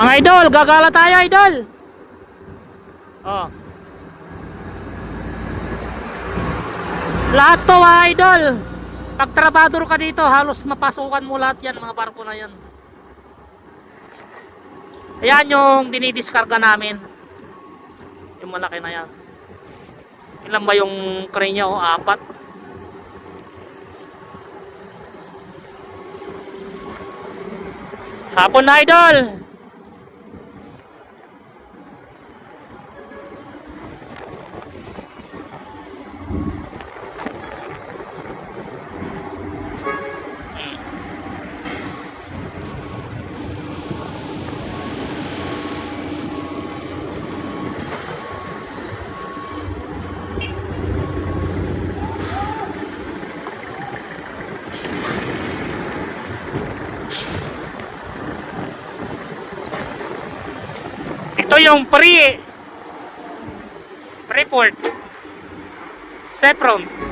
Mga idol, gagala tayo idol. Oh. Lahat to mga idol. Pag trabador ka dito, halos mapasukan mo lahat yan, mga barko na yan. Ayan yung dinidiskarga namin. Yung malaki na yan. Ilan ba yung crane niya? Oh, 4. Hapon na idol. Ito yung Freeport Chevron.